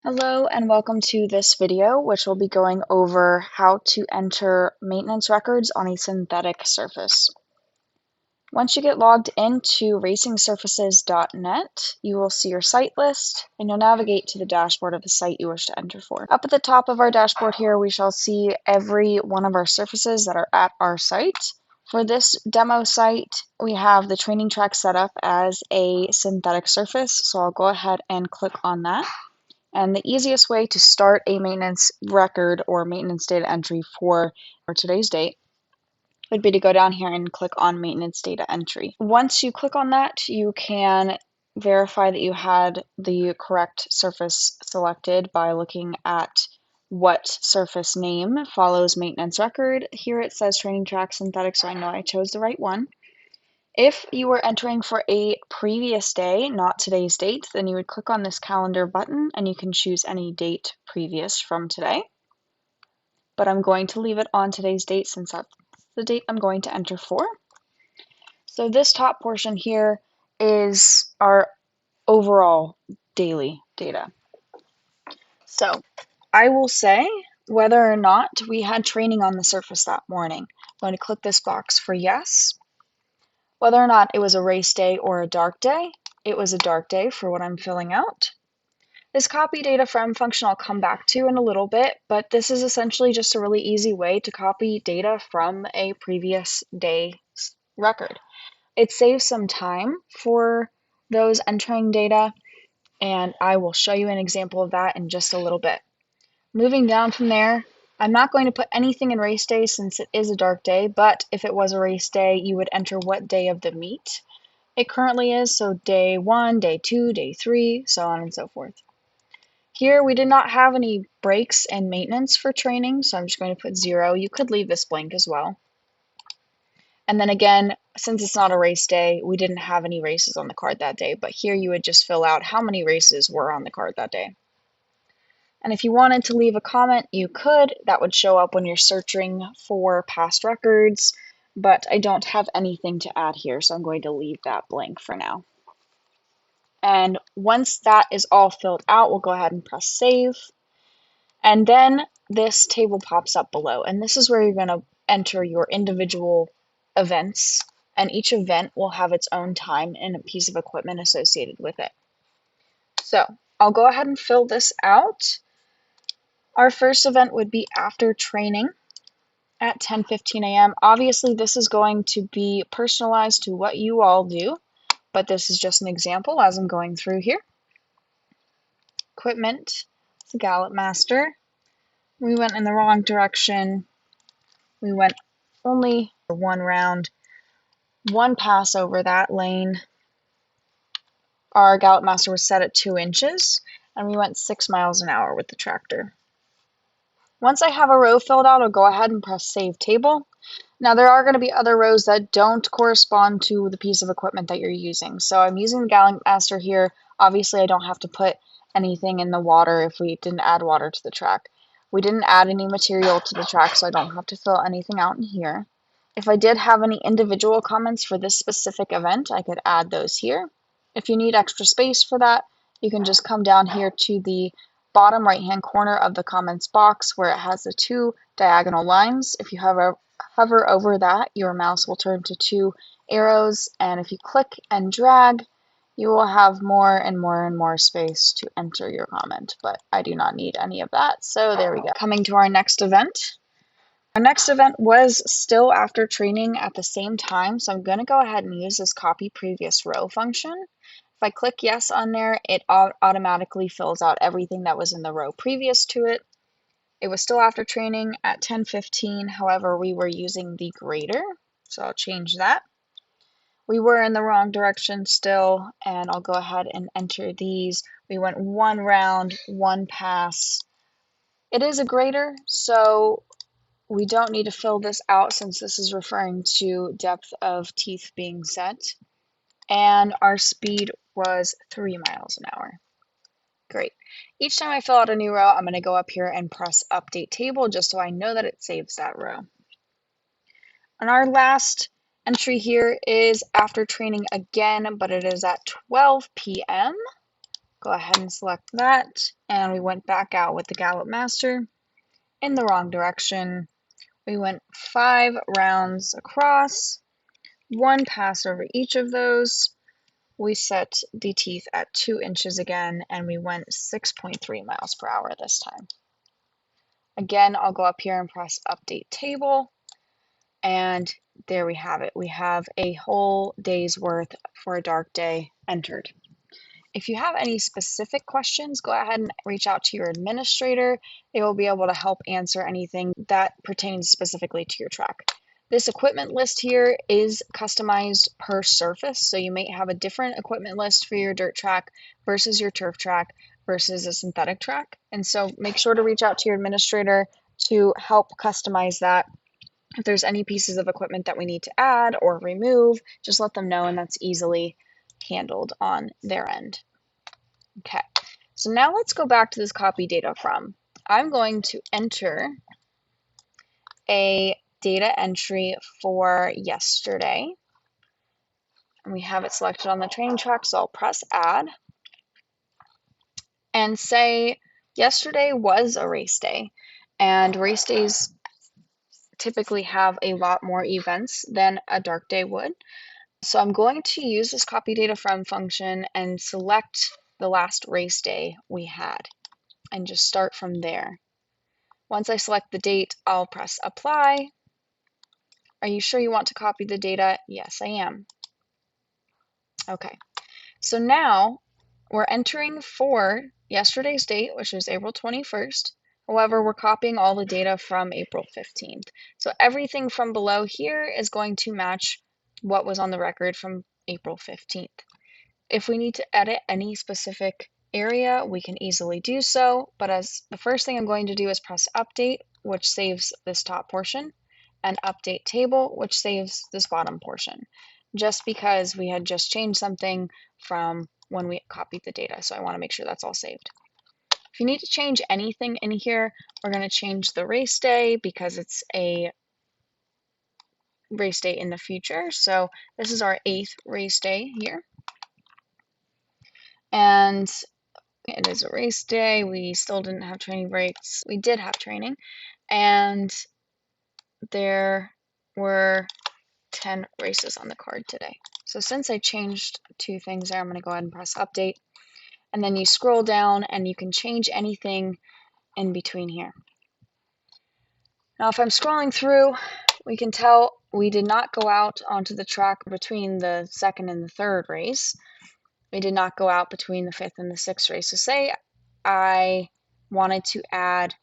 Hello and welcome to this video, which will be going over how to enter maintenance records on a synthetic surface. Once you get logged into racingsurfaces.net, you will see your site list and you'll navigate to the dashboard of the site you wish to enter for. Up at the top of our dashboard here, we shall see every one of our surfaces that are at our site. For this demo site, we have the training track set up as a synthetic surface, so I'll go ahead and click on that. And the easiest way to start a maintenance record or maintenance data entry for today's date would be to go down here and click on maintenance data entry. Once you click on that, you can verify that you had the correct surface selected by looking at what surface name follows maintenance record. Here it says training track synthetic, so I know I chose the right one. If you were entering for a previous day, not today's date, then you would click on this calendar button and you can choose any date previous from today. But I'm going to leave it on today's date since that's the date I'm going to enter for. So this top portion here is our overall daily data. So I will say whether or not we had training on the surface that morning. I'm going to click this box for yes. Whether or not it was a race day or a dark day, it was a dark day for what I'm filling out. This copy data from function I'll come back to in a little bit, but this is essentially just a really easy way to copy data from a previous day's record. It saves some time for those entering data, and I will show you an example of that in just a little bit. Moving down from there, I'm not going to put anything in race day since it is a dark day, but if it was a race day, you would enter what day of the meet it currently is, so day 1, day 2, day 3, so on and so forth. Here we did not have any breaks and maintenance for training, so I'm just going to put 0. You could leave this blank as well. And then again, since it's not a race day, we didn't have any races on the card that day, but here you would just fill out how many races were on the card that day. And if you wanted to leave a comment, you could. That would show up when you're searching for past records, but I don't have anything to add here, so I'm going to leave that blank for now. And once that is all filled out, we'll go ahead and press save. And then this table pops up below, and this is where you're going to enter your individual events, and each event will have its own time and a piece of equipment associated with it. So I'll go ahead and fill this out. Our first event would be after training at 10:15 a.m. Obviously, this is going to be personalized to what you all do, but this is just an example as I'm going through here. Equipment, it's a Gallop Master. We went in the wrong direction. We went only one round, one pass over that lane. Our Gallop Master was set at 2 inches, and we went 6 miles an hour with the tractor. Once I have a row filled out, I'll go ahead and press Save Table. Now there are going to be other rows that don't correspond to the piece of equipment that you're using. So I'm using the Gallop Master here. Obviously I don't have to put anything in the water if we didn't add water to the track. We didn't add any material to the track, so I don't have to fill anything out in here. If I did have any individual comments for this specific event, I could add those here. If you need extra space for that, you can just come down here to the bottom right-hand corner of the comments box where it has the 2 diagonal lines. If you hover over that, your mouse will turn to 2 arrows, and if you click and drag, you will have more and more and more space to enter your comment, but I do not need any of that, so there we go. Coming to our next event. Our next event was still after training at the same time, so I'm going to go ahead and use this copy previous row function. If I click yes on there, it automatically fills out everything that was in the row previous to it. It was still after training at 10:15, however, we were using the grader, so I'll change that. We were in the wrong direction still, and I'll go ahead and enter these. We went 1 round, 1 pass. It is a grader, so we don't need to fill this out since this is referring to depth of teeth being set. And our speed was 3 miles an hour. Great. Each time I fill out a new row, I'm going to go up here and press Update Table just so I know that it saves that row. And our last entry here is after training again, but it is at 12 p.m. Go ahead and select that, and we went back out with the Gallop Master in the wrong direction. We went 5 rounds across, 1 pass over each of those. We set the teeth at 2 inches again, and we went 6.3 miles per hour this time. Again, I'll go up here and press Update Table, and there we have it. We have a whole day's worth for a dark day entered. If you have any specific questions, go ahead and reach out to your administrator. They will be able to help answer anything that pertains specifically to your track. This equipment list here is customized per surface, so you may have a different equipment list for your dirt track versus your turf track versus a synthetic track. And so make sure to reach out to your administrator to help customize that. If there's any pieces of equipment that we need to add or remove, just let them know, and that's easily handled on their end. Okay, so now let's go back to this copy data from. I'm going to enter a data entry for yesterday. And we have it selected on the training track, so I'll press add and say yesterday was a race day, and race days typically have a lot more events than a dark day would. So I'm going to use this copy data from function and select the last race day we had and just start from there. Once I select the date, I'll press apply. Are you sure you want to copy the data? Yes, I am. Okay, so now we're entering for yesterday's date, which is April 21st. However, we're copying all the data from April 15th. So everything from below here is going to match what was on the record from April 15th. If we need to edit any specific area, we can easily do so, but as the first thing I'm going to do is press update, which saves this top portion, and update table, which saves this bottom portion, just because we had just changed something from when we copied the data, so I want to make sure that's all saved. If you need to change anything in here, we're going to change the race day because it's a race day in the future. So this is our 8th race day here. And it is a race day. We still didn't have training breaks. We did have training. And there were 10 races on the card today. So since I changed 2 things there, I'm going to go ahead and press update. And then you scroll down and you can change anything in between here. Now, if I'm scrolling through, we can tell we did not go out onto the track between the 2nd and the 3rd race. We did not go out between the 5th and the 6th race. So say I wanted to add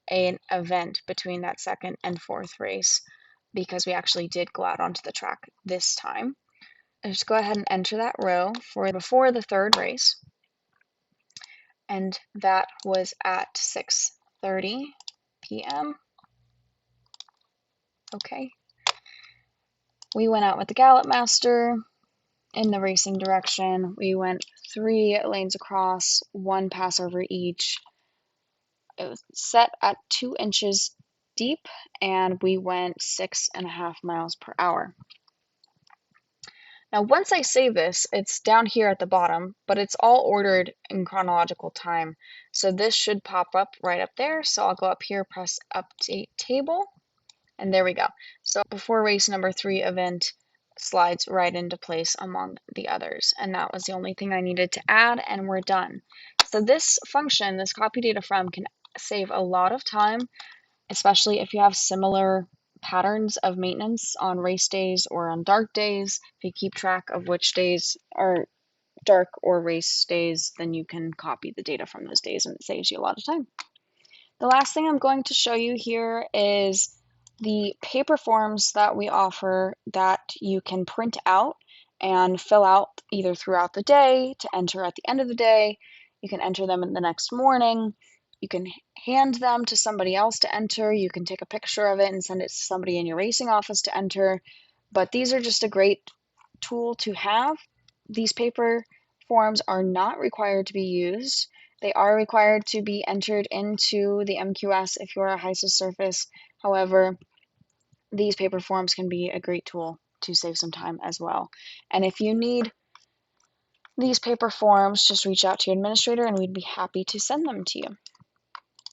an event between that 2nd and 4th race because we actually did go out onto the track this time. I just go ahead and enter that row for before the 3rd race. And that was at 6:30 p.m. Okay. We went out with the Gallop Master in the racing direction. We went 3 lanes across, 1 pass over each. It was set at 2 inches deep, and we went 6.5 miles per hour. Now, once I save this, it's down here at the bottom, but it's all ordered in chronological time. So this should pop up right up there. So I'll go up here, press update table, and there we go. So before race number 3 event slides right into place among the others. And that was the only thing I needed to add, and we're done. So this function, this copy data from, can save a lot of time, especially if you have similar patterns of maintenance on race days or on dark days. If you keep track of which days are dark or race days, then you can copy the data from those days, and it saves you a lot of time. The last thing I'm going to show you here is the paper forms that we offer that you can print out and fill out either throughout the day to enter at the end of the day. You can enter them in the next morning. You can hand them to somebody else to enter. You can take a picture of it and send it to somebody in your racing office to enter. But these are just a great tool to have. These paper forms are not required to be used. They are required to be entered into the MQS if you're a HISA surface. However, these paper forms can be a great tool to save some time as well. And if you need these paper forms, just reach out to your administrator and we'd be happy to send them to you.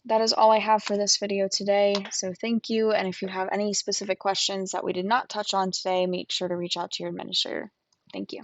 That is all I have for this video today, so thank you, and if you have any specific questions that we did not touch on today, make sure to reach out to your administrator. Thank you.